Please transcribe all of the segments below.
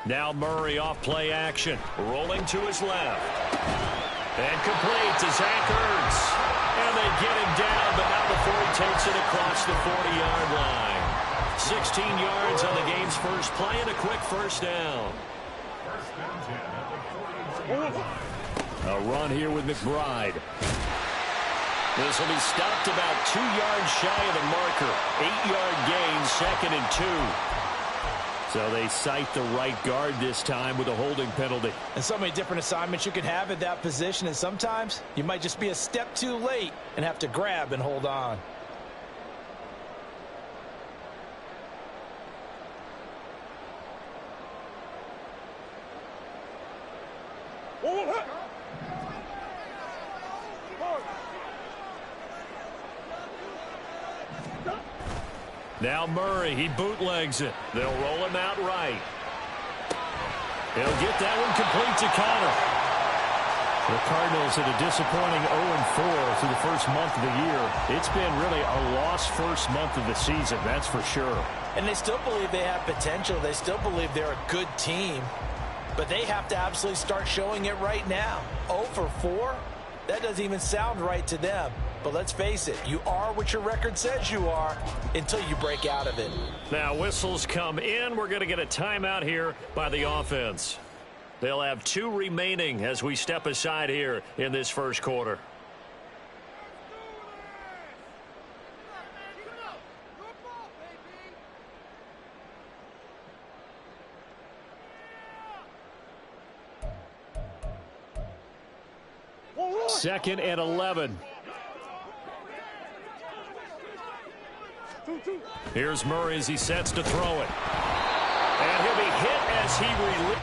Now Murray off play action. Rolling to his left. And complete to Zach Ertz. And they get him down, but not before he takes it across the 40-yard line. 16 yards on the game's first play and a quick first down. A run here with McBride. This will be stopped about 2 yards shy of the marker. 8-yard gain, 2nd and 2. So they cite the right guard this time with a holding penalty. And so many different assignments you can have at that position, and sometimes you might just be a step too late and have to grab and hold on. Now Murray, he bootlegs it. They'll roll him out right. He'll get that one complete to Connor. The Cardinals had a disappointing 0-4 through the first month of the year. It's been really a lost first month of the season, that's for sure. And they still believe they have potential. They still believe they're a good team. But they have to absolutely start showing it right now. 0-4? That doesn't even sound right to them. But let's face it, you are what your record says you are until you break out of it. Now whistles come in. We're going to get a timeout here by the offense. They'll have 2 remaining as we step aside here in this first quarter. Second and 11. Here's Murray as he sets to throw it. And he'll be hit as he releases.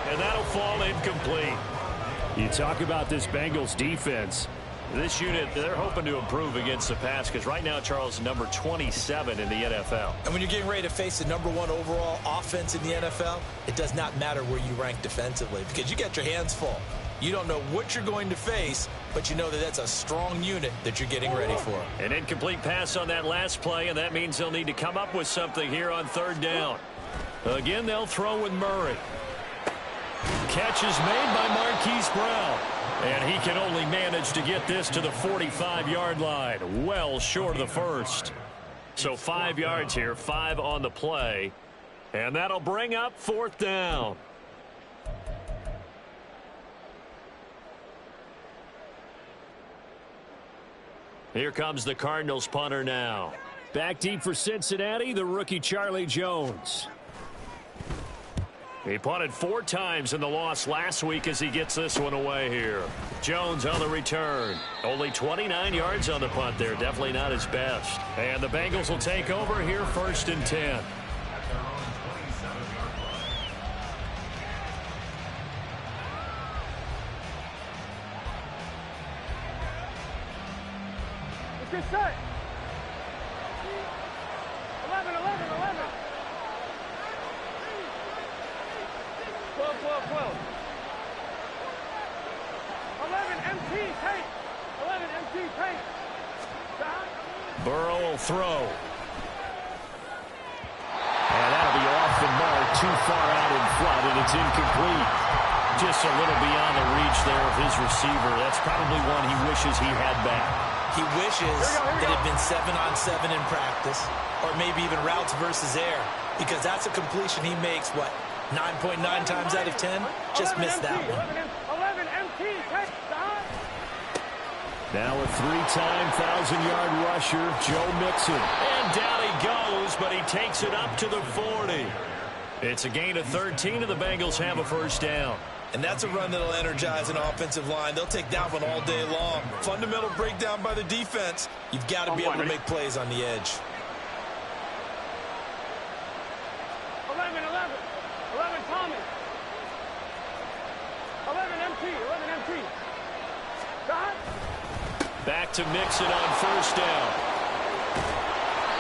And that'll fall incomplete. You talk about this Bengals defense. This unit, they're hoping to improve against the pass because right now, Charles, number 27 in the NFL. And when you're getting ready to face the number 1 overall offense in the NFL, it does not matter where you rank defensively because you got your hands full. You don't know what you're going to face, but you know that that's a strong unit that you're getting ready for. An incomplete pass on that last play, and that means they'll need to come up with something here on 3rd down. Again, they'll throw with Murray. Catch is made by Marquise Brown. And he can only manage to get this to the 45-yard line. Well short of the first. So 5 yards here, 5 on the play. And that'll bring up 4th down. Here comes the Cardinals punter now. Back deep for Cincinnati, the rookie Charlie Jones. He punted 4 times in the loss last week as he gets this one away here. Jones on the return. Only 29 yards on the punt there. Definitely not his best. And the Bengals will take over here 1st and 10. Get set. 11, 11, 11. 12, 12, 12. 11, MT, take. 11, MT, take. Burrow will throw. And that'll be off the mark, too far out in front, and it's incomplete. Just a little beyond the reach there of his receiver. That's probably one he wishes he had back. He wishes it had been 7-on-7 in practice, or maybe even routes versus air, because that's a completion he makes, what, 9.9 times out of 10? Just missed that one. 11 MT, take. Now a 3-time 1,000-yard rusher, Joe Mixon. And down he goes, but he takes it up to the 40. It's a gain of 13, and the Bengals have a 1st down. And that's a run that'll energize an offensive line. They'll take that one all day long. Fundamental breakdown by the defense. You've got to be able to make plays on the edge. 11 Tommy. 11 MT. Shot. Back to Mixon on first down.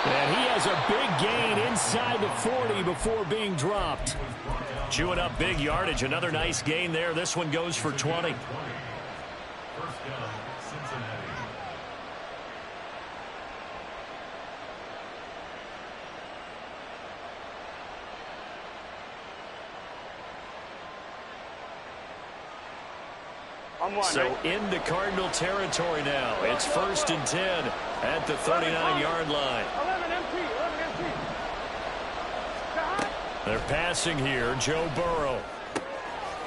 And he has a big gain inside the 40 before being dropped. Chewing up big yardage. Another nice gain there. This one goes for 20. So into Cardinal territory now. It's 1st and 10 at the 39-yard line. 11 MT. They're passing here. Joe Burrow.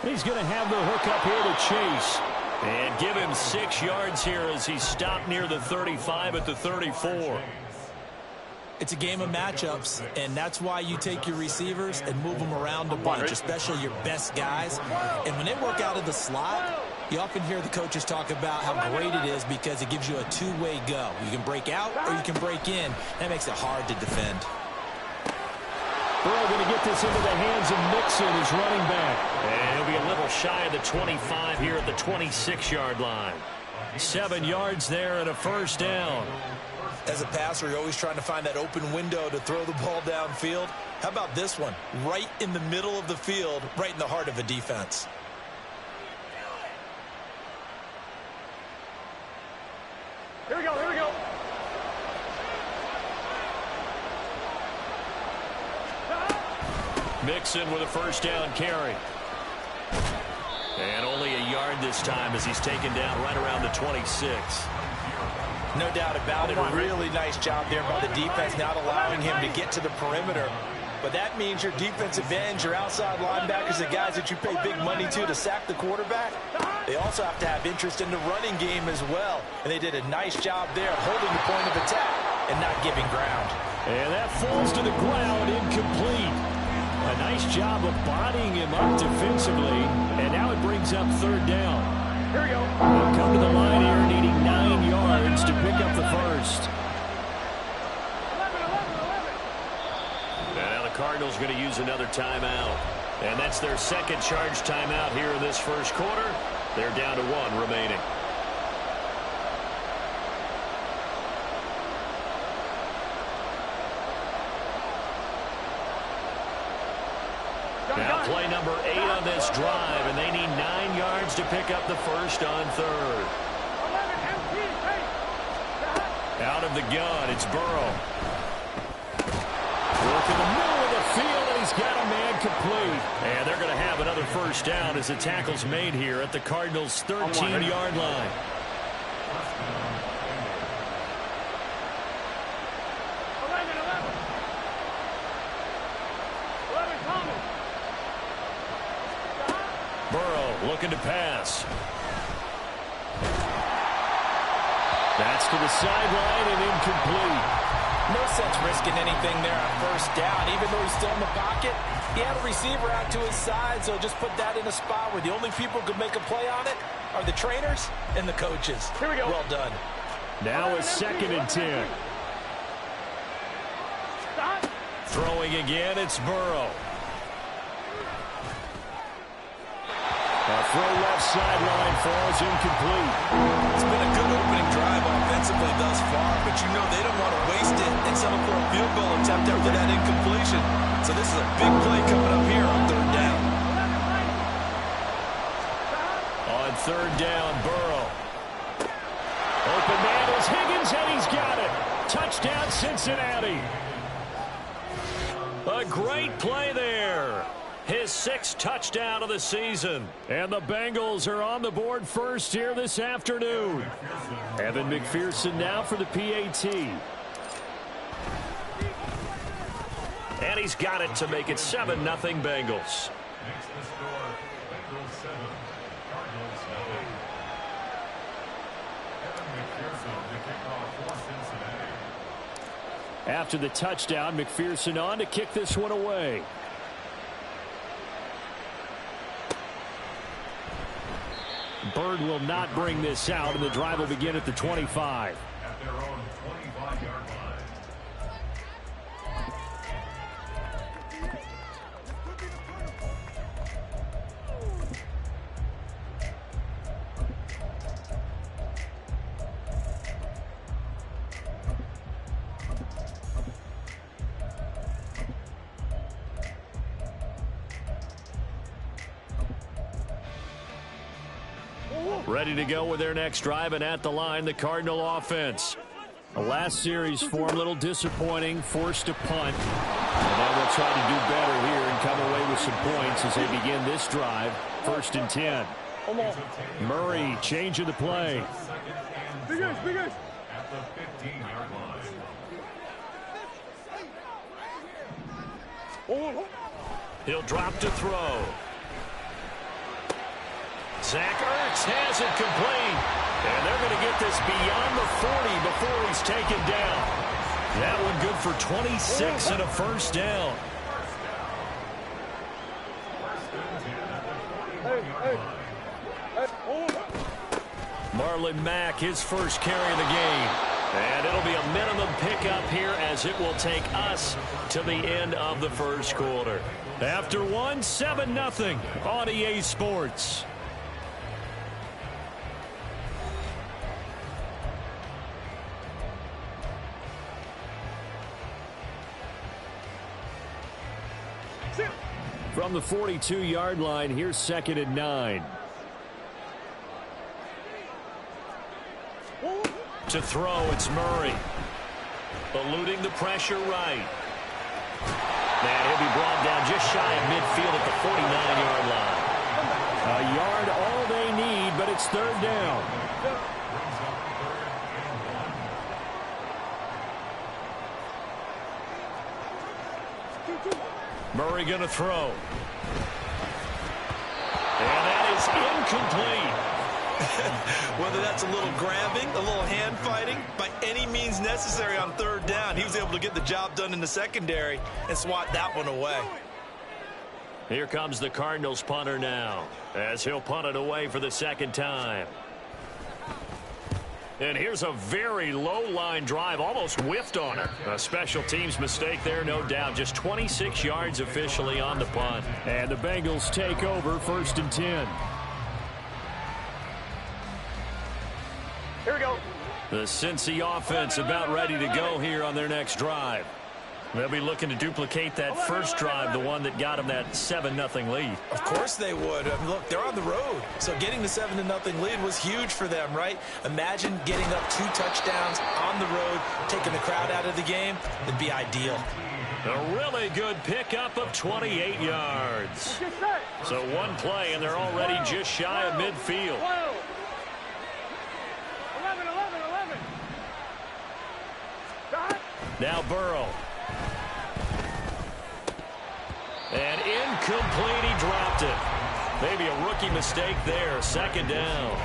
He's going to have the hook up here to Chase. And give him 6 yards here as he stopped near the 35 at the 34. It's a game of matchups, and that's why you take your receivers and move them around a bunch, especially your best guys. And when they work out of the slot, you often hear the coaches talk about how great it is because it gives you a two-way go. You can break out or you can break in. That makes it hard to defend. Burrow going to get this into the hands of Mixon, his running back. And he'll be a little shy of the 25 here at the 26-yard line. 7 yards there and a first down. As a passer, you're always trying to find that open window to throw the ball downfield. How about this one? Right in the middle of the field, right in the heart of a defense. Here we go. Mixon with a first down carry. And only a yard this time as he's taken down right around the 26. No doubt about it. A really nice job there by the defense, not allowing him to get to the perimeter. But that means your defensive ends, your outside linebackers, the guys that you pay big money to sack the quarterback, they also have to have interest in the running game as well. And they did a nice job there holding the point of attack and not giving ground. And that falls to the ground, incomplete. A nice job of bodying him up defensively. And now it brings up 3rd down. Here we go. They'll come to the line here needing 9 yards to pick up the first. 11. And now the Cardinals going to use another timeout. And that's their second charge timeout here in this first quarter. They're down to 1 remaining. Now play number 8 on this drive, and they need 9 yards to pick up the first on 3rd. 11 MT. Out of the gun, it's Burrow. Work in the middle of the field, and he's got a man complete. And they're going to have another first down as the tackle's made here at the Cardinals' 13-yard line. Burrow looking to pass. That's to the sideline and incomplete. No sense risking anything there on first down. Even though he's still in the pocket, he had a receiver out to his side, so just put that in a spot where the only people who could make a play on it are the trainers and the coaches. Here we go. Well done. Now a 2nd and 10. Stop. Throwing again, it's Burrow. A throw left sideline falls incomplete. It's been a good opening drive offensively thus far, but you know they don't want to waste it and settle for a field goal attempt after that incompletion. So this is a big play coming up here on 3rd down. On 3rd down, Burrow. Open man is Higgins, and he's got it. Touchdown, Cincinnati. A great play there. His 6th touchdown of the season. And the Bengals are on the board first here this afternoon. Evan McPherson now for the PAT. And he's got it to make it 7-0 Bengals. After the touchdown, McPherson on to kick this one away. Bird will not bring this out, and the drive will begin at the 25. At their own 25-yard line. Ready to go with their next drive, and at the line, the Cardinal offense. The last series form a little disappointing, forced to punt. And now they'll try to do better here and come away with some points as they begin this drive. 1st and 10. Murray changing the play. Bigger. At the 15-yard line. He'll drop to throw. Zach Ertz has it complete. And they're going to get this beyond the 40 before he's taken down. That one good for 26 and a first down. Marlon Mack, his first carry of the game. And it'll be a minimum pickup here as it will take us to the end of the first quarter. After one, 7-0 on EA Sports. From the 42-yard line, here's 2nd and 9. To throw, it's Murray. Eluding the pressure right. And he'll be brought down just shy of midfield at the 49-yard line. A yard all they need, but it's 3rd down. Murray going to throw. And that is incomplete. Whether that's a little grabbing, a little hand fighting, by any means necessary on 3rd down, he was able to get the job done in the secondary and swat that one away. Here comes the Cardinals punter now, as he'll punt it away for the 2nd time. And here's a very low-line drive, almost whiffed on it. A special teams mistake there, no doubt. Just 26 yards officially on the punt. And the Bengals take over 1st and 10. Here we go. The Cincy offense about ready to go here on their next drive. They'll be looking to duplicate that first drive, the one that got them that 7-0 lead. Of course they would. Look, they're on the road, so getting the 7-0 lead was huge for them, right? Imagine getting up 2 touchdowns on the road, taking the crowd out of the game. It'd be ideal. A really good pickup of 28 yards. So one play, and they're already just shy of midfield. 11. Now Burrow. And incomplete, he dropped it. Maybe a rookie mistake there, 2nd down.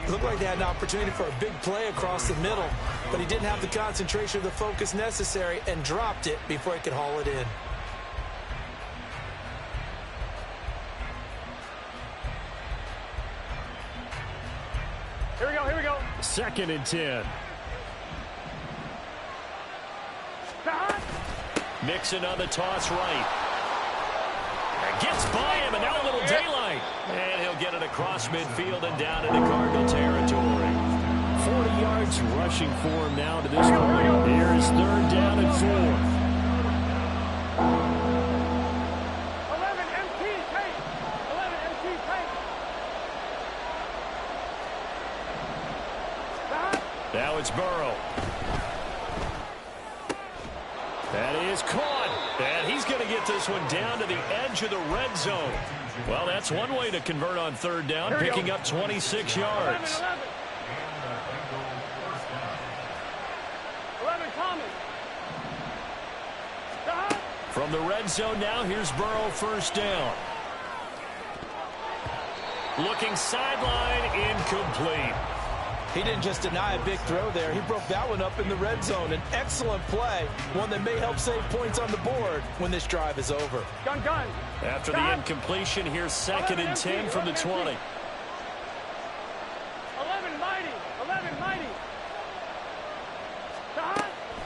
It looked like they had an opportunity for a big play across the middle, but he didn't have the concentration or the focus necessary and dropped it before he could haul it in. Here we go. 2nd and 10. Mixon on the toss right. And gets by him, and now a little daylight. And he'll get it across midfield and down into Cardinal territory. 40 yards rushing for him now to this point. Here is 3rd down and 4. 11 MT tape. 11 MT tape. Now it's Burrow. That is caught. And he's going to get this one down to the edge of the red zone. Well, that's one way to convert on 3rd down, picking up 26 yards. 11 Thomas. From the red zone now, here's Burrow 1st down. Looking sideline, incomplete. He didn't just deny a big throw there. He broke that one up in the red zone. An excellent play, one that may help save points on the board when this drive is over. Gun. After the incompletion, here's 2nd and 10 from the 20.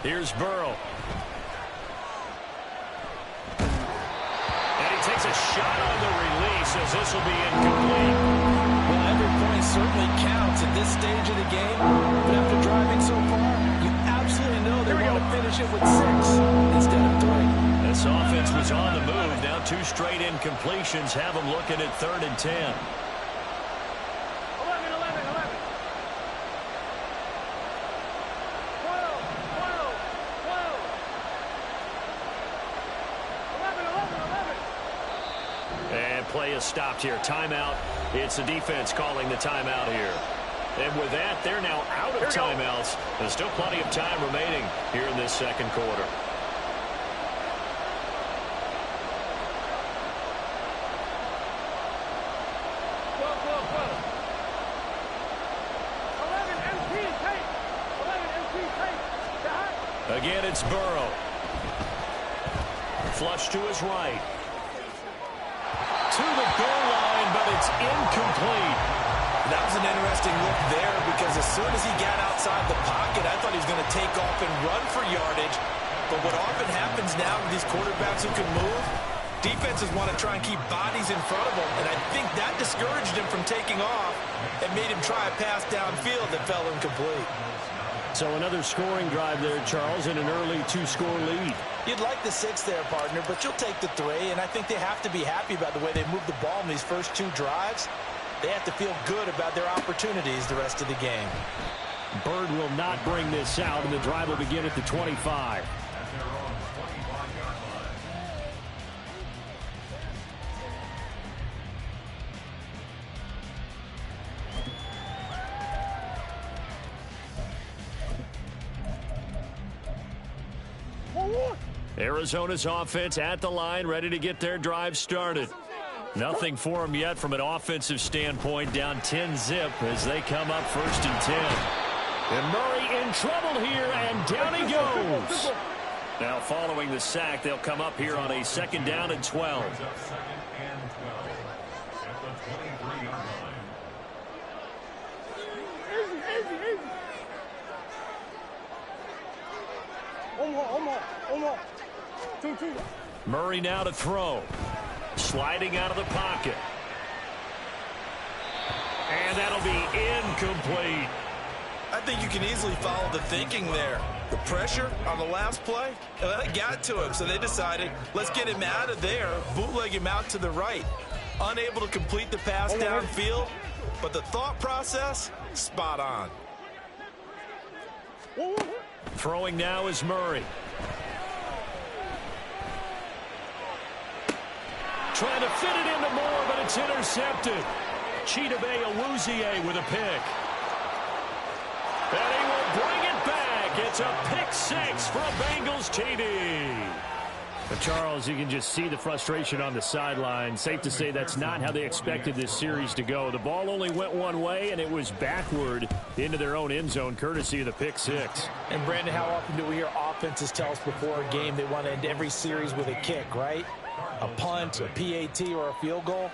Here's Burrow. And he takes a shot on the release as this will be incomplete. Well, every point certainly counts at this stage of the game. But after driving so far, you absolutely know they want to finish it with 6 instead of 3. This offense was on the move. Now 2 straight incompletions have them looking at 3rd and 10. 11, 11, 11. 12, 12, 12. 11, 11, 11. And play is stopped here. Timeout. It's the defense calling the timeout here. And with that, they're now out of timeouts. There's still plenty of time remaining here in this second quarter. Again, it's Burrow. Flush to his right. To the goal line, but it's incomplete. That was an interesting look there because as soon as he got outside the pocket, I thought he was going to take off and run for yardage. But what often happens now with these quarterbacks who can move, defenses want to try and keep bodies in front of them. And I think that discouraged him from taking off and made him try a pass downfield that fell incomplete. So another scoring drive there, Charles, and an early 2-score lead. You'd like the 6 there, partner, but you'll take the 3, and I think they have to be happy about the way they moved the ball in these first 2 drives. They have to feel good about their opportunities the rest of the game. Bird will not bring this out, and the drive will begin at the 25. Arizona's offense at the line, ready to get their drive started. Nothing for them yet from an offensive standpoint, down 10-zip as they come up 1st and 10. And Murray in trouble here, and down he goes. Now following the sack, they'll come up here on a 2nd down and 12. Murray now to throw. Sliding out of the pocket. And that'll be incomplete. I think you can easily follow the thinking there. The pressure on the last play, it got to him, so they decided, let's get him out of there, bootleg him out to the right. Unable to complete the pass downfield, but the thought process, spot on. Throwing now is Murray. Trying to fit it into Moore, but it's intercepted. Chidobe Awuzie with a pick. And he will bring it back. It's a pick 6 from Bengals TD. But Charles, you can just see the frustration on the sideline. Safe to say that's not how they expected this series to go. The ball only went one way, and it was backward into their own end zone, courtesy of the pick 6. And, Brandon, how often do we hear offenses tell us before a game they want to end every series with a kick, right? A punt, a PAT, or a field goal.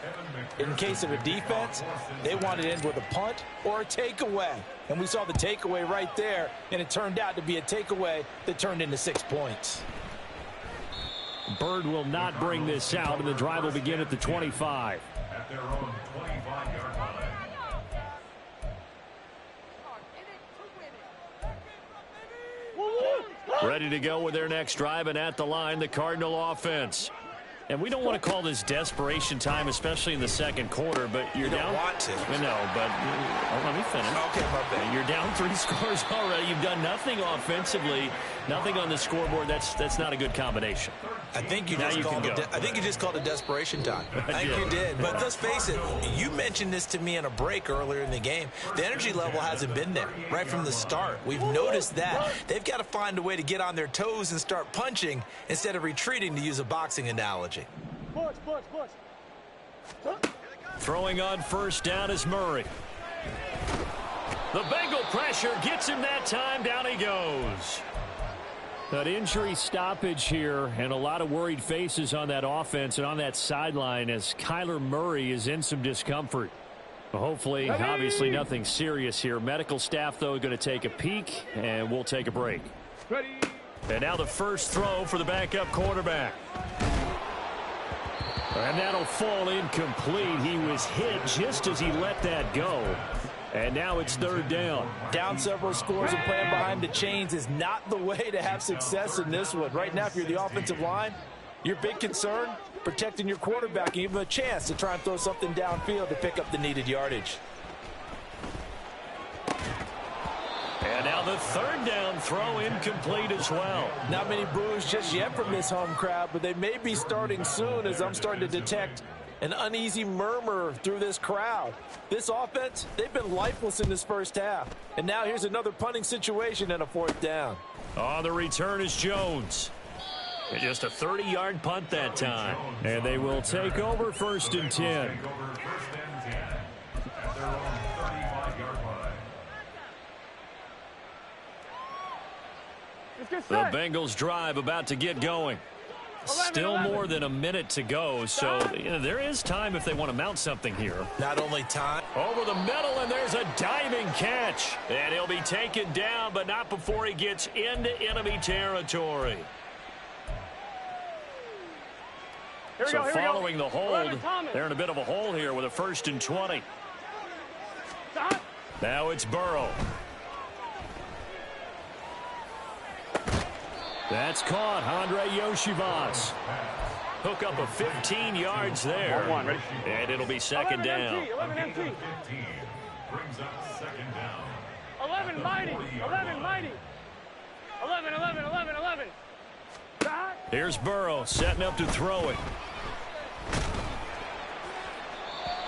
In case of a defense, they want to end with a punt or a takeaway. And we saw the takeaway right there, and it turned out to be a takeaway that turned into 6 points. Bird will not bring this out, and the drive will begin at the 25. At their own 25-yard line. Ready to go with their next drive, and at the line, the Cardinal offense. And we don't want to call this desperation time, especially in the second quarter, but you're you down. Don't want to. No, but let me finish. Okay, my bad. You're down 3 scores already. You've done nothing offensively, nothing on the scoreboard. That's not a good combination. I think you Now just you called can it. go. I think you just called it desperation time. I think you did. But let's face it. You mentioned this to me in a break earlier in the game. The energy level hasn't been there right from the start. We've noticed that. They've got to find a way to get on their toes and start punching instead of retreating, to use a boxing analogy. Throwing on first down is Murray. The Bengal pressure gets him that time. Down he goes. That injury stoppage here, and a lot of worried faces on that offense and on that sideline as Kyler Murray is in some discomfort. Hopefully, obviously nothing serious here. Medical staff, though, going to take a peek, and we'll take a break. Ready. And now the first throw for the backup quarterback. And that'll fall incomplete. He was hit just as he let that go. And now it's third down. Down several scores and playing behind the chains is not the way to have success in this one. Right now, if you're the offensive line, your big concern, protecting your quarterback and give him a chance to try and throw something downfield to pick up the needed yardage. And now the third down throw incomplete as well. Not many boos just yet from this home crowd, but they may be starting soon as I'm starting to detect an uneasy murmur through this crowd. This offense, they've been lifeless in this first half. And now here's another punting situation and a fourth down. On the return is Jones. And just a 30-yard punt that time. And they will take over first and 10. The Bengals drive about to get going. Still more than a minute to go, so there is time if they want to mount something here. Not only time. Over the middle, and there's a diving catch. And he'll be taken down, but not before he gets into enemy territory. So following the hold, they're in a bit of a hole here with a 1st and 20. Now it's Burrow. That's caught. Andre Yoshivas. Hook up of 15 yards there. And it'll be second down. 11 empty. Brings up second down. 11 mighty. 11 mighty. 11, 11, 11, 11. Here's Burrow setting up to throw it.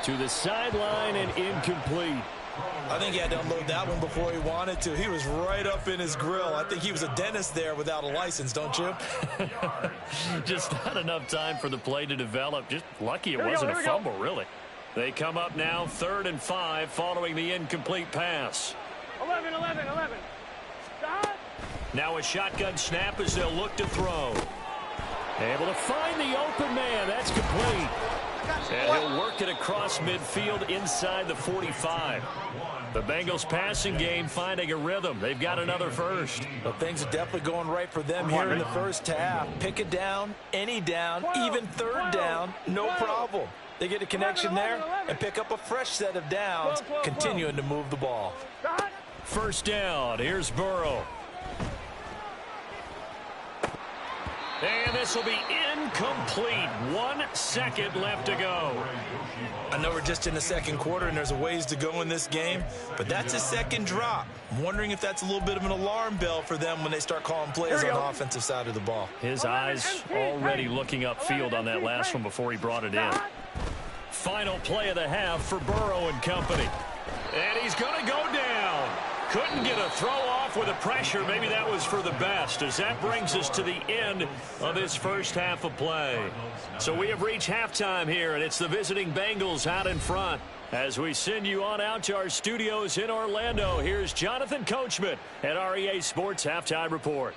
To the sideline and incomplete. I think he had to unload that one before he wanted to. He was right up in his grill. I think he was a dentist there without a license, don't you? Just not enough time for the play to develop. Just lucky it wasn't a fumble, really. They come up now 3rd and 5 following the incomplete pass. 11, 11, 11. Now a shotgun snap as they'll look to throw. Able to find the open man. That's complete. And he'll work it across midfield inside the 45. The Bengals passing game finding a rhythm. They've got another first. Well, things are definitely going right for them here in the first half. Pick it down, any down, even third down, no problem. They get a connection there and pick up a fresh set of downs, continuing to move the ball. First down. Here's Burrow. And this will be incomplete. 1 second left to go. I know we're just in the second quarter and there's a ways to go in this game, but that's a second drop. I'm wondering if that's a little bit of an alarm bell for them when they start calling plays on the offensive side of the ball. His eyes already looking upfield on that last one before he brought it in. Final play of the half for Burrow and company. And he's going to go down. Couldn't get a throw off with the pressure. Maybe that was for the best, as that brings us to the end of this first half of play. So we have reached halftime here, and it's the visiting Bengals out in front. As we send you on out to our studios in Orlando, here's Jonathan Coachman at REA Sports Halftime Report.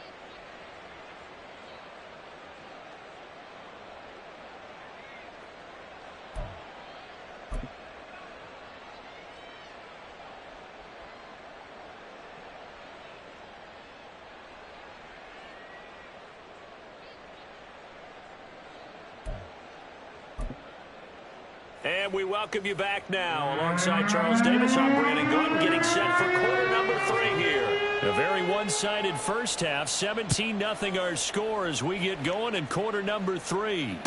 And we welcome you back now. Alongside Charles Davis, I'm Brandon Gordon, getting set for quarter number 3 here. A very one-sided first half, 17-0 our score as we get going in quarter number 3.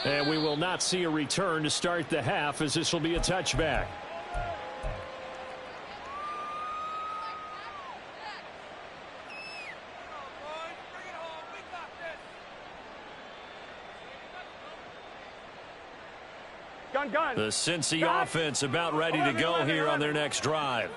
And we will not see a return to start the half, as this will be a touchback. The Cincy offense about ready to go here on their next drive.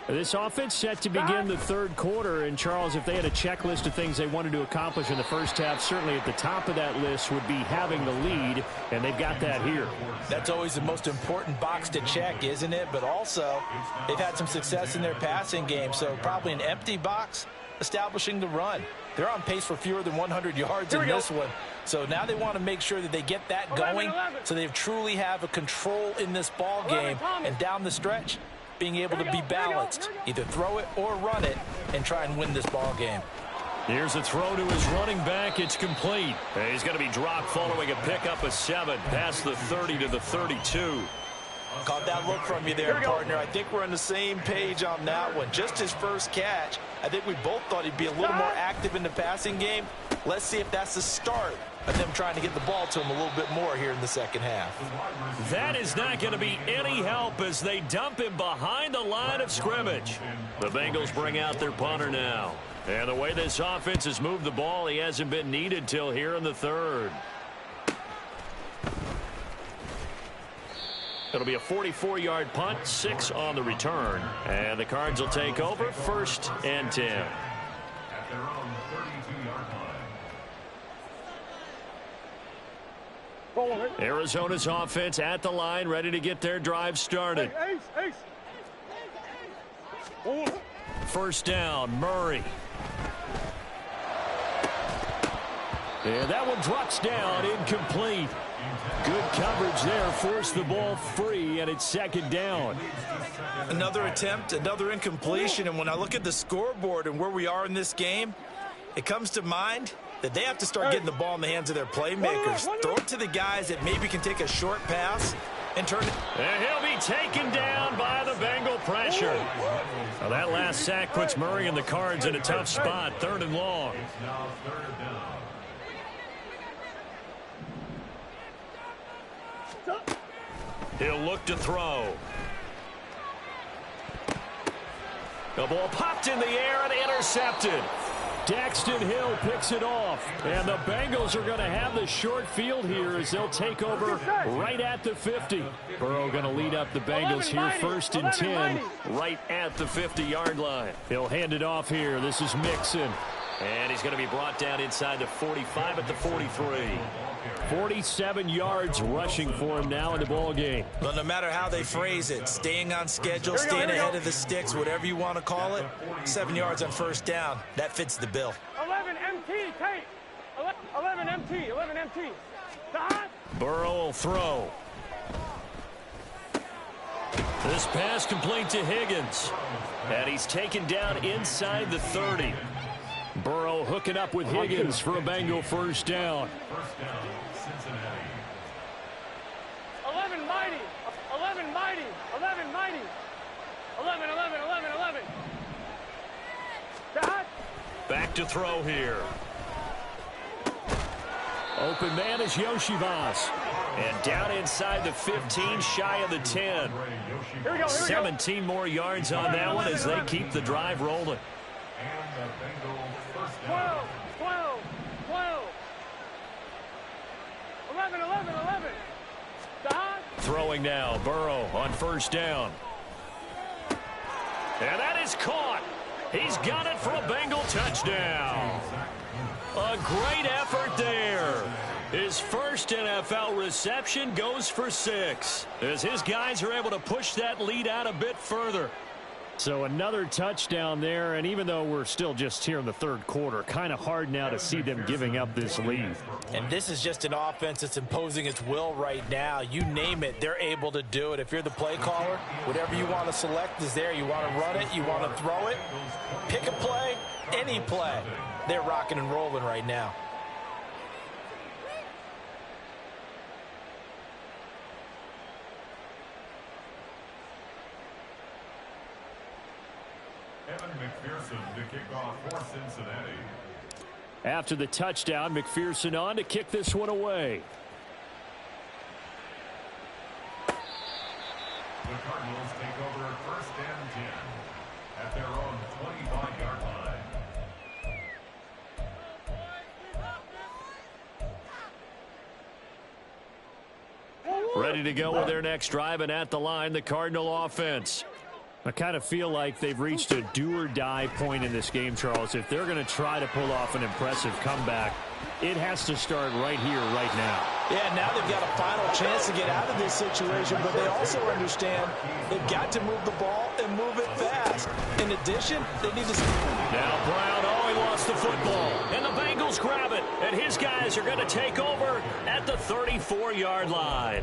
This offense set to begin the third quarter. And, Charles, if they had a checklist of things they wanted to accomplish in the first half, certainly at the top of that list would be having the lead, and they've got that here. That's always the most important box to check, isn't it? But also, they've had some success in their passing game, so probably an empty box establishing the run. They're on pace for fewer than 100 yards in this one. So now they want to make sure that they get that going so they truly have a control in this ball game. And down the stretch, being able to be balanced, either throw it or run it, and try and win this ball game. Here's a throw to his running back. It's complete. He's going to be dropped following a pickup of 7 past the 30 to the 32. Caught that look from you there, partner. I think we're on the same page on that one. Just his first catch. I think we both thought he'd be a little more active in the passing game. Let's see if that's the start of them trying to get the ball to him a little bit more here in the second half. That is not going to be any help as they dump him behind the line of scrimmage. The Bengals bring out their punter now. And the way this offense has moved the ball, he hasn't been needed till here in the third. It'll be a 44-yard punt, 6 on the return. And the Cards will take over, 1st and 10. At their own 32-yard line. Arizona's offense at the line, ready to get their drive started. First down, Murray. And that one drops down, incomplete. Good coverage there, forced the ball free, and it's 2nd down. Another attempt, another incompletion, and when I look at the scoreboard and where we are in this game, it comes to mind that they have to start getting the ball in the hands of their playmakers. Throw it to the guys that maybe can take a short pass and turn it. And he'll be taken down by the Bengal pressure. Now that last sack puts Murray and the Cards in a tough spot, 3rd and long. It's now 3rd down. He'll look to throw. The ball popped in the air and intercepted. Daxton Hill picks it off. And the Bengals are going to have the short field here as they'll take over right at the 50. Burrow going to lead up the Bengals here, 1st and 10, right at the 50-yard line. He'll hand it off here. This is Mixon. And he's going to be brought down inside the 45 at the 43. 47 yards rushing for him now in the ball game. Well, no matter how they phrase it, staying on schedule, staying ahead of the sticks, whatever you want to call it, 7 yards on 1st down. That fits the bill. 11 MT, Tate. 11 MT, 11 MT. Burrow will throw. This pass complete to Higgins. And he's taken down inside the 30. Burrow hooking up with Higgins for a Bengal 1st down. 1st down, Cincinnati. 11 mighty. 11 mighty. 11 mighty. 11, 11, 11, 11. Back to throw here. Open man is Yoshivas. And down inside the 15, shy of the 10. 17 more yards on that one as they keep the drive rolling. And the Bengals 1st down. 12, 12, 12. 11, 11, 11. Throwing now, Burrow on 1st down. And that is caught. He's got it for a Bengal touchdown. A great effort there. His first NFL reception goes for 6 as his guys are able to push that lead out a bit further. So another touchdown there, and even though we're still just here in the 3rd quarter, kind of hard now to see them giving up this lead. And this is just an offense that's imposing its will right now. You name it, they're able to do it. If you're the play caller, whatever you want to select is there. You want to run it, you want to throw it, pick a play, any play. They're rocking and rolling right now. Evan McPherson to kick off for Cincinnati. After the touchdown, McPherson on to kick this one away. The Cardinals take over 1st and 10 at their own 25-yard line. Ready to go with their next drive, and at the line, the Cardinal offense. I kind of feel like they've reached a do-or-die point in this game, Charles. If they're going to try to pull off an impressive comeback, it has to start right here, right now. Yeah, now they've got a final chance to get out of this situation, but they also understand they've got to move the ball and move it fast. In addition, they need to... Now Brown, he lost the football, and the Bengals grab it, and his guys are going to take over at the 34-yard line.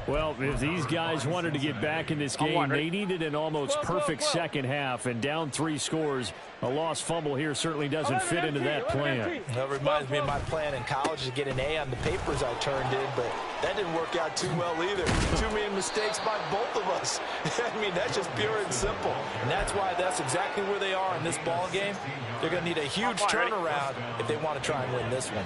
Well, if these guys wanted to get back in this game, they needed an almost perfect second half, and down 3 scores. A lost fumble here certainly doesn't fit into that plan. That reminds me of my plan in college to get an A on the papers I turned in, but that didn't work out too well either. Too many mistakes by both of us. I mean, that's just pure and simple. And that's why that's exactly where they are in this ball game. They're going to need a huge turnaround if they want to try and win this one.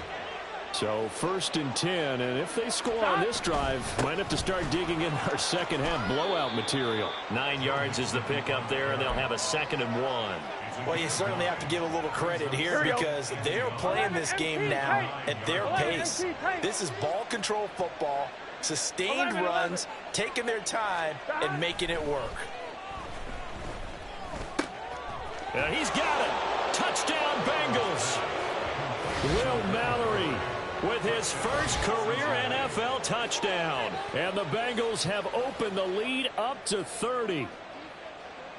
So 1st and 10, and if they score on this drive, might have to start digging in our second half blowout material. 9 yards is the pickup there, and they'll have a 2nd and 1. Well, you certainly have to give a little credit here because they're playing this game now at their pace. This is ball control football, sustained runs, taking their time, and making it work. And he's got it. Touchdown, Bengals. Will Mallory with his first career NFL touchdown. And the Bengals have opened the lead up to 30.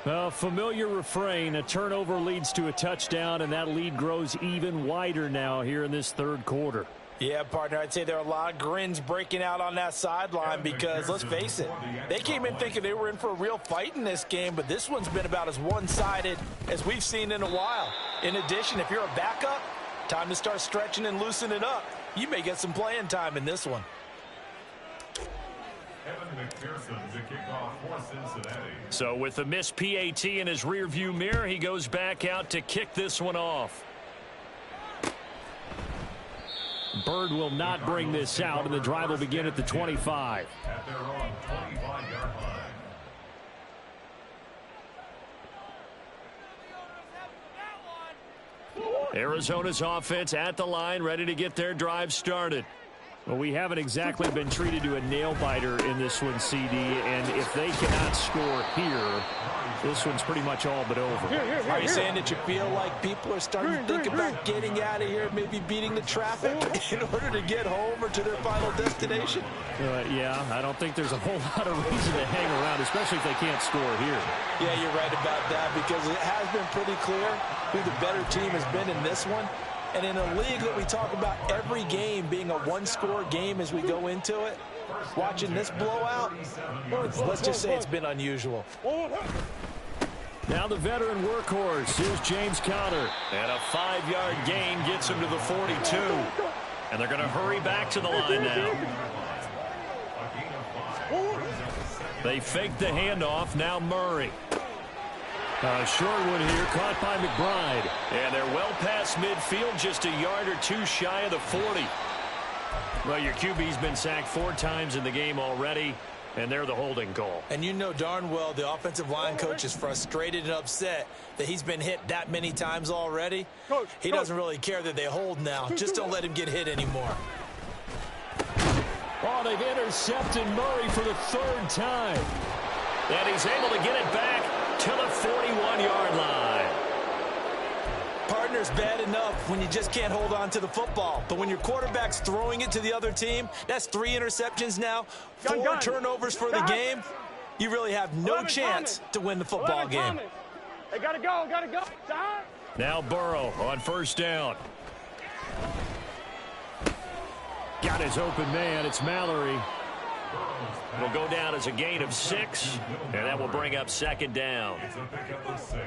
A familiar refrain, a turnover leads to a touchdown, and that lead grows even wider now here in this 3rd quarter. Yeah, partner, I'd say there are a lot of grins breaking out on that sideline because, let's face it, they came in thinking they were in for a real fight in this game, but this one's been about as one-sided as we've seen in a while. In addition, if you're a backup, time to start stretching and loosening up. You may get some playing time in this one. So with the missed PAT in his rearview mirror, he goes back out to kick this one off. Bird will not bring this out, and the drive will begin at the 25. At their own 25-yard line. Arizona's offense at the line, ready to get their drive started. Well, we haven't exactly been treated to a nail-biter in this one, CD, and if they cannot score here, this one's pretty much all but over. Are you saying that you feel like people are starting to think about getting out of here, maybe beating the traffic in order to get home or to their final destination? Yeah, I don't think there's a whole lot of reason to hang around, especially if they can't score here. Yeah, you're right about that because it has been pretty clear who the better team has been in this one. And in a league that we talk about every game being a one-score game as we go into it, watching this blowout, let's just say it's been unusual. Now the veteran workhorse. Here's James Conner. And a 5-yard gain gets him to the 42. And they're going to hurry back to the line now. They fake the handoff. Now Murray. Short one here, caught by McBride. And they're well past midfield, just a yard or two shy of the 40. Well, your QB's been sacked 4 times in the game already, and they're the holding call. And you know darn well the offensive line coach is frustrated and upset that he's been hit that many times already. He doesn't really care that they hold now. Just don't let him get hit anymore. Oh, they've intercepted Murray for the 3rd time. And he's able to get it back to the 41-yard line. Partner's bad enough when you just can't hold on to the football. But when your quarterback's throwing it to the other team, that's 3 interceptions now, 4 turnovers for the game. You really have no chance to win the football game. They gotta go, gotta go. Now Burrow on 1st down. Got his open man. It's Mallory. It'll go down as a gain of 6, and that will bring up 2nd down. It's a pickup of 6.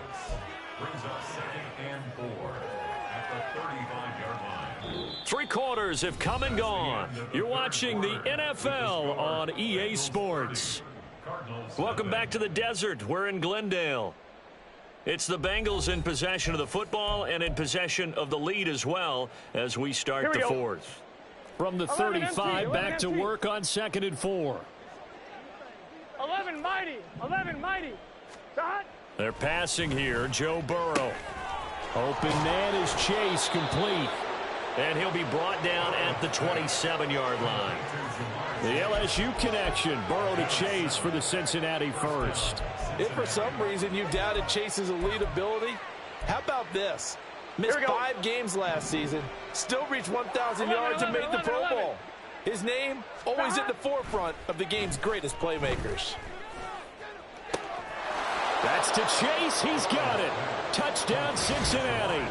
Brings up 2nd and 4 at the 35-yard line. 3 quarters have come and gone. You're watching the NFL on EA Sports. Welcome back to the desert. We're in Glendale. It's the Bengals in possession of the football and in possession of the lead as well as we start the 4th. From the 35, back to work on 2nd and 4. 11 mighty, 11 mighty. Shot. They're passing here. Joe Burrow. Open man is Chase, complete. And he'll be brought down at the 27-yard line. The LSU connection. Burrow to Chase for the Cincinnati first. If for some reason you doubted Chase's elite ability, how about this? Missed 5 games last season, still reached 1,000 yards and made the Pro Bowl. His name always at the forefront of the game's greatest playmakers. That's to Chase. He's got it. Touchdown, Cincinnati.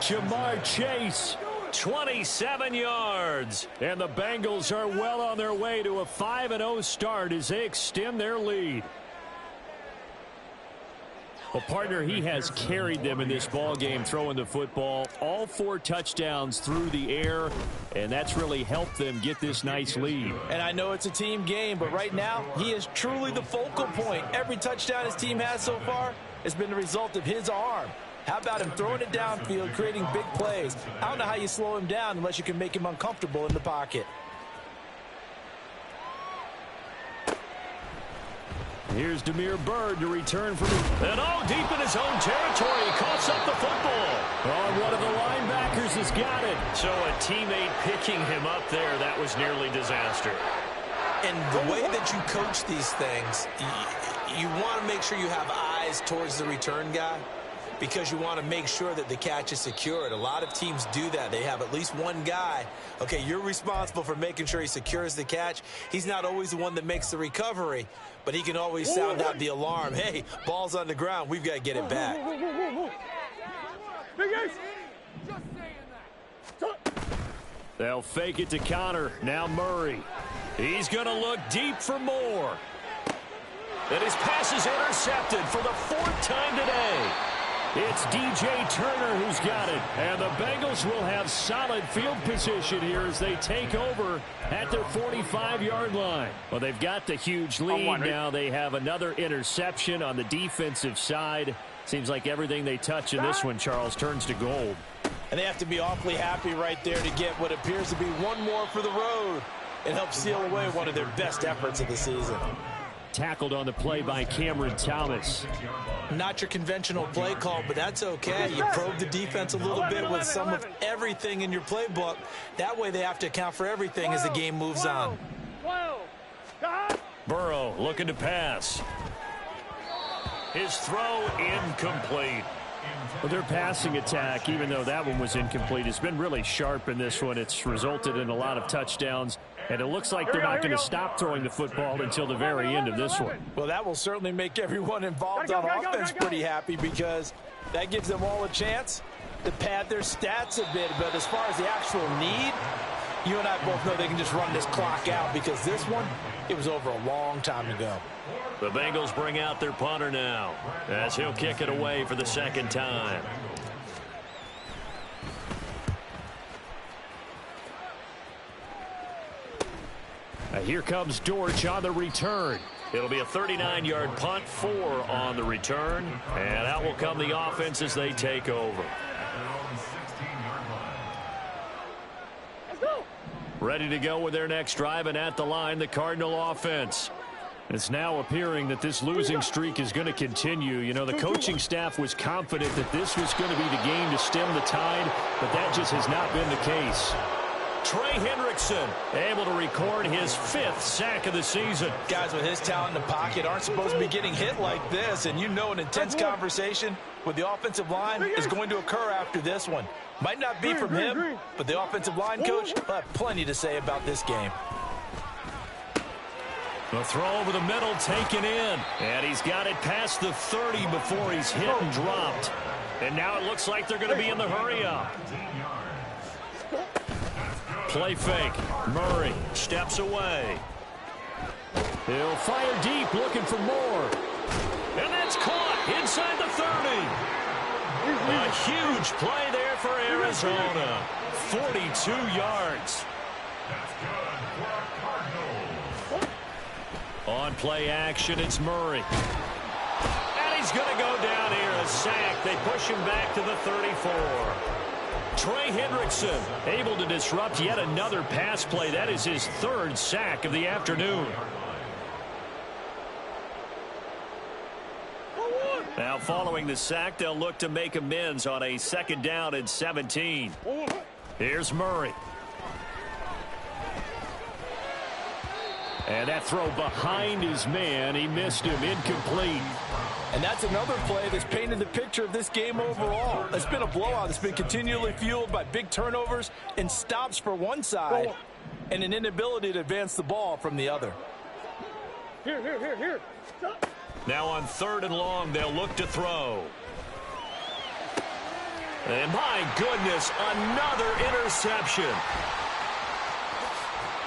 Jamar Chase 27 yards. And the Bengals are well on their way to a 5-0 start as they extend their lead. Well, partner, he has carried them in this ball game throwing the football. All 4 touchdowns through the air, and that's really helped them get this nice lead. And I know it's a team game, but right now he is truly the focal point. Every touchdown his team has so far has been the result of his arm. How about him throwing it downfield, creating big plays? I don't know how you slow him down unless you can make him uncomfortable in the pocket. Here's Demir Bird to return from and deep in his own territory. He coughs up the football. One of the linebackers has got it. So a teammate picking him up there, that was nearly disaster. And the way that you coach these things, you want to make sure you have eyes towards the return guy, because you want to make sure that the catch is secured. A lot of teams do that. They have at least one guy. Okay, you're responsible for making sure he secures the catch. He's not always the one that makes the recovery, but he can always sound out the alarm. Hey, ball's on the ground. We've got to get it back. They'll fake it to Connor. Now Murray. He's going to look deep for more. And his pass is intercepted for the 4th time today. It's DJ Turner who's got it. And the Bengals will have solid field position here as they take over at their 45-yard line. Well, they've got the huge lead now. They have another interception on the defensive side. Seems like everything they touch in this one, Charles, turns to gold. And they have to be awfully happy right there to get what appears to be one more for the road. It helps seal away one of their best efforts of the season. Tackled on the play by Cameron Thomas. Not your conventional play call, but that's okay. You probe the defense a little bit with some of everything in your playbook. That way they have to account for everything as the game moves on. Burrow looking to pass. His throw incomplete. Well, their passing attack, even though that one was incomplete, has been really sharp in this one. It's resulted in a lot of touchdowns, and it looks like they're not going to stop throwing the football until the very end of this one. Well, that will certainly make everyone involved on offense pretty happy, because that gives them all a chance to pad their stats a bit. But as far as the actual need, you and I both know they can just run this clock out, because this one, it was over a long time ago. The Bengals bring out their punter now as he'll kick it away for the 2nd time. Here comes Dortch on the return. It'll be a 39-yard punt, 4 on the return. And out will come the offense as they take over. Ready to go with their next drive, and at the line, the Cardinal offense. It's now appearing that this losing streak is going to continue. You know, the coaching staff was confident that this was going to be the game to stem the tide, but that just has not been the case. Trey Hendrickson able to record his 5th sack of the season. Guys with his talent in the pocket aren't supposed to be getting hit like this, and you know an intense conversation with the offensive line is going to occur after this one. Might not be from him, but the offensive line coach will have plenty to say about this game. The throw over the middle taken in, and he's got it past the 30 before he's hit and dropped. And now it looks like they're going to be in the hurry up. Play fake. Murray steps away. He'll fire deep, looking for more. And that's caught inside the 30. A huge play there for Arizona. 42 yards. On play action, it's Murray. And he's going to go down here, a sack. They push him back to the 34. Trey Hendrickson able to disrupt yet another pass play. That is his 3rd sack of the afternoon. Now following the sack, they'll look to make amends on a 2nd down and 17. Here's Murray. And that throw behind his man, he missed him, incomplete. And that's another play that's painted the picture of this game overall. It's been a blowout. It's been continually fueled by big turnovers and stops for one side and an inability to advance the ball from the other. Here. Now on 3rd and long, they'll look to throw. And my goodness, another interception.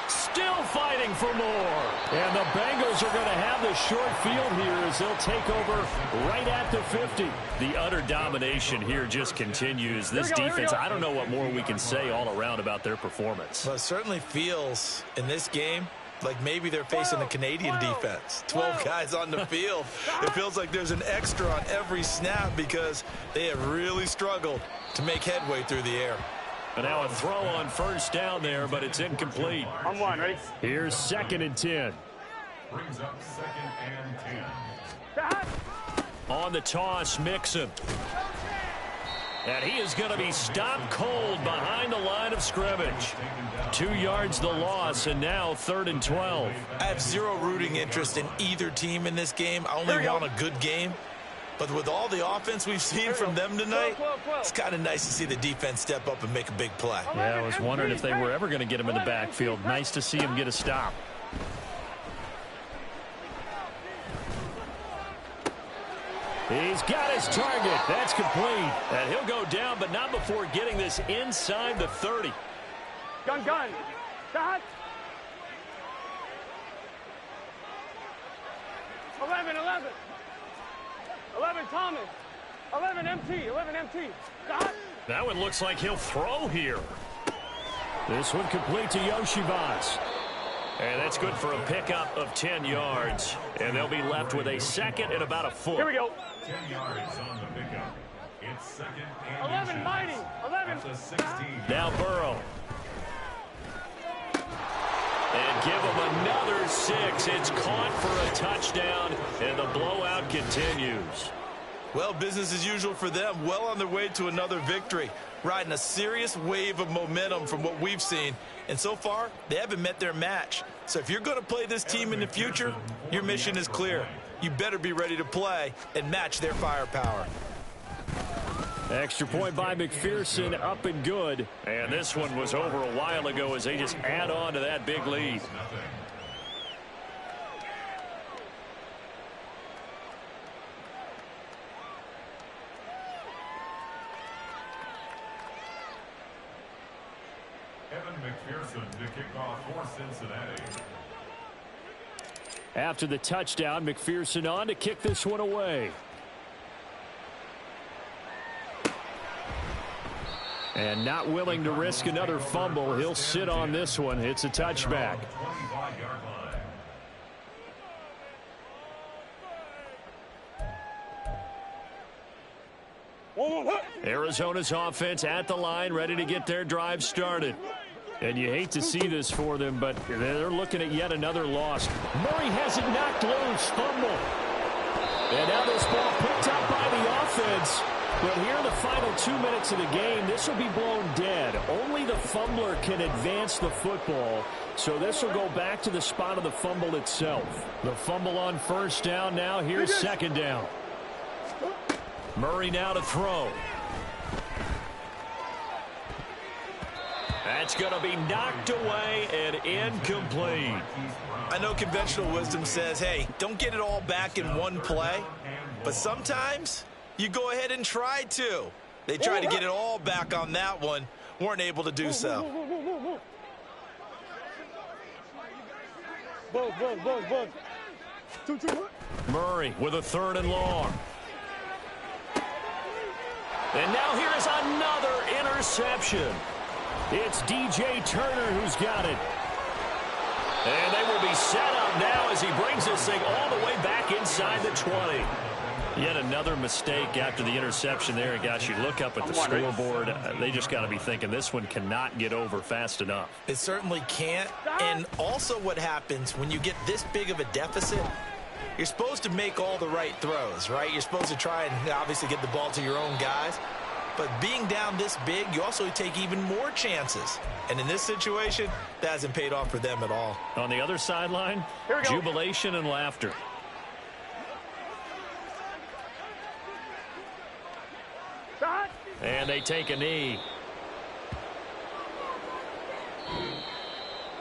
Still fighting for more. And the Bengals are going to have the short field here as they'll take over right at the 50. The utter domination here just continues. This defense, I don't know what more we can say all around about their performance. Well, it certainly feels in this game like maybe they're facing a Canadian defense. 12 guys on the field. It feels like there's an extra on every snap because they have really struggled to make headway through the air. And now a throw on first down there, but it's incomplete. On one, ready? Here's 2nd and 10. Brings up 2nd and 10. On the toss, Mixon. And he is going to be stopped cold behind the line of scrimmage. 2 yards the loss, and now 3rd and 12. I have zero rooting interest in either team in this game. I only want a good game. But with all the offense we've seen from them tonight, it's kind of nice to see the defense step up and make a big play. Yeah, I was wondering if they were ever going to get him in the backfield. Nice to see him get a stop. He's got his target. That's complete. And he'll go down, but not before getting this inside the 30. Gun. Shot. 11. 11 Thomas. 11 MT. Shot. That one looks like he'll throw here. This one complete to Yoshivas. And that's good for a pickup of 10 yards. And they'll be left with a 2nd and about a foot. Here we go. 10 yards on the pickup. It's 2nd and 11 mighty. 11. At the 16. Now Burrow. And give him another 6. It's caught for a touchdown, and the blowout continues. Well, business as usual for them. Well on their way to another victory. Riding a serious wave of momentum from what we've seen. And so far, they haven't met their match. So if you're going to play this team in the future, your mission is clear. You better be ready to play and match their firepower. Extra point by McPherson, up and good. And this one was over a while ago as they just add on to that big lead. McPherson to kick off for Cincinnati. After the touchdown, McPherson on to kick this one away. And not willing to risk another fumble. He'll sit on this one. It's a touchback. 25-yard line. Arizona's offense at the line, ready to get their drive started. And you hate to see this for them, but they're looking at yet another loss. Murray has it knocked loose, fumble. And now this ball picked up by the offense. But here in the final 2 minutes of the game, this will be blown dead. Only the fumbler can advance the football. So this will go back to the spot of the fumble itself. The fumble on first down now. Here's 2nd down. Murray now to throw. That's going to be knocked away and incomplete. I know conventional wisdom says, hey, don't get it all back in one play. But sometimes you go ahead and try to. They tried to get it all back on that one. Weren't able to do so. Murray with a 3rd and long. And now here is another interception. It's DJ Turner who's got it. And they will be set up now as he brings this thing all the way back inside the 20. Yet another mistake after the interception there. And gosh, you look up at the scoreboard, they just got to be thinking this one cannot get over fast enough. It certainly can't. And also what happens when you get this big of a deficit, you're supposed to make all the right throws, right? You're supposed to try and obviously get the ball to your own guys. But being down this big, you also take even more chances. And in this situation, that hasn't paid off for them at all. On the other sideline, jubilation and laughter. And they take a knee.